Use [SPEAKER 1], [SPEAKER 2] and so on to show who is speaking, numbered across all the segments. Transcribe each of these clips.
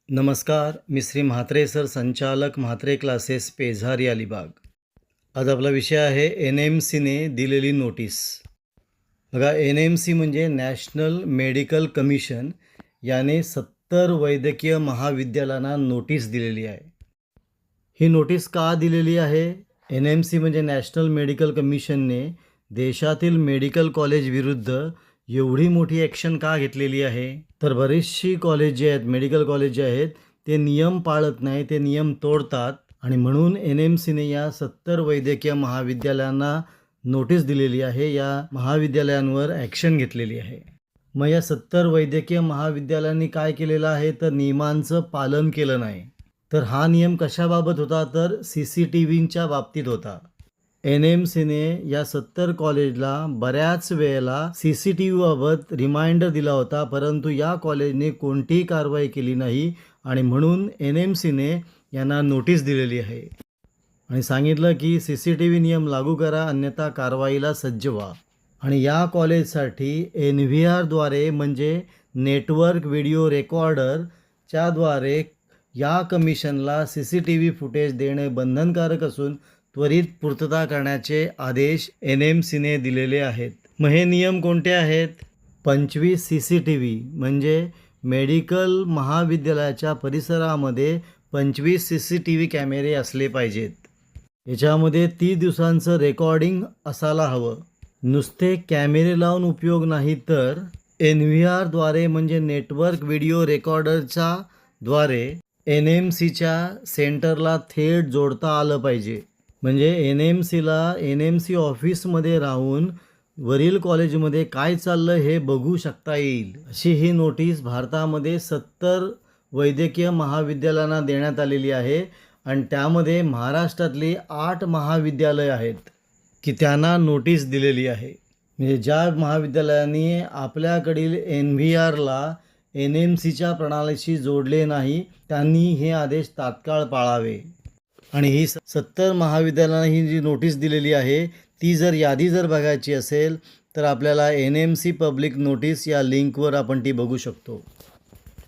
[SPEAKER 1] नमस्कार, मी श्री म्हात्रे सर, संचालक म्हात्रे क्लासेस, पेझारी अलिबाग. आज आपला विषय आहे NMCने दिलेली नोटीस. बघा, NMC म्हणजे नॅशनल मेडिकल कमिशन याने 70 वैद्यकीय महाविद्यालयांना नोटीस दिलेली आहे. ही नोटीस का दिलेली आहे? NMC म्हणजे नॅशनल मेडिकल कमिशनने देशातील मेडिकल कॉलेज विरुद्ध एवढी मोठी ॲक्शन का घेतलेली आहे? तर बरीचशी कॉलेज जे आहेत, मेडिकल कॉलेज जे आहेत, ते नियम पाळत नाही, ते नियम तोडतात आणि म्हणून NMCने या 70 वैद्यकीय महाविद्यालयांना नोटीस दिलेली आहे. या महाविद्यालयांवर ॲक्शन घेतलेली आहे. मग या 70 वैद्यकीय महाविद्यालयांनी काय केलेलं आहे? तर नियमांचं पालन केलं नाही. तर हा नियम कशाबाबत होता? तर CCTVच्या बाबतीत होता. NMCने या 70 कॉलेजला बऱ्याच वेळेला CCTV बाबत रिमाइंडर दिला होता, परंतु या कॉलेजने कोणतीही कारवाई केली नाही आणि म्हणून NMCने यांना नोटीस दिलेली आहे आणि सांगितलं की CCTV नियम लागू करा, अन्यथा कारवाईला सज्ज व्हा. आणि या कॉलेजसाठी NVRद्वारे म्हणजे नेटवर्क व्हिडिओ रेकॉर्डरच्याद्वारे या कमिशनला CCTV फुटेज देणे बंधनकारक असून त्वरित पूर्तता करण्याचे आदेश NMCने दिलेले आहेत. मग हे नियम कोणते आहेत? 25 CCTV म्हणजे मेडिकल महाविद्यालयाच्या परिसरामध्ये 25 CCTV कॅमेरे असले पाहिजेत. याच्यामध्ये 30 दिवसांचं रेकॉर्डिंग असायला हवं. नुसते कॅमेरे लावून उपयोग नाही, तर NVRद्वारे म्हणजे नेटवर्क व्हिडिओ रेकॉर्डरच्या द्वारे NMCच्या सेंटरला थेट जोडता आलं पाहिजे. म्हणजे NMC ऑफिसमध्ये राहून वरील कॉलेजमध्ये काय चाललं हे बघू शकता येईल, अशी ही नोटीस भारतामध्ये 70 वैद्यकीय महाविद्यालयांना देण्यात आलेली आहे. आणि त्यामध्ये महाराष्ट्रातली 8 महाविद्यालय आहेत की त्यांना नोटीस दिलेली आहे. म्हणजे ज्या महाविद्यालयांनी आपल्याकडील NVRला NMCच्या प्रणालीशी जोडले नाही, त्यांनी हे आदेश तात्काळ पाळावे. आणि ही 70 महाविद्यालयांना ही जी नोटीस दिलेली आहे, ती यादी जर बघायची असेल तर आपल्याला NMC पब्लिक नोटीस या लिंकवर आपण ती बघू शकतो.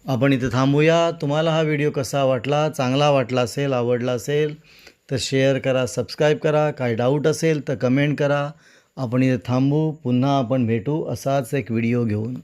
[SPEAKER 1] आपण इथे थांबूया. तुम्हाला हा व्हिडिओ कसा वाटला? चांगला वाटला असेल, आवडला असेल तर शेअर करा, सबस्क्राईब करा. काही डाऊट असेल तर कमेंट करा. आपण इथे थांबू. पुन्हा आपण भेटू असाच एक व्हिडिओ घेऊन.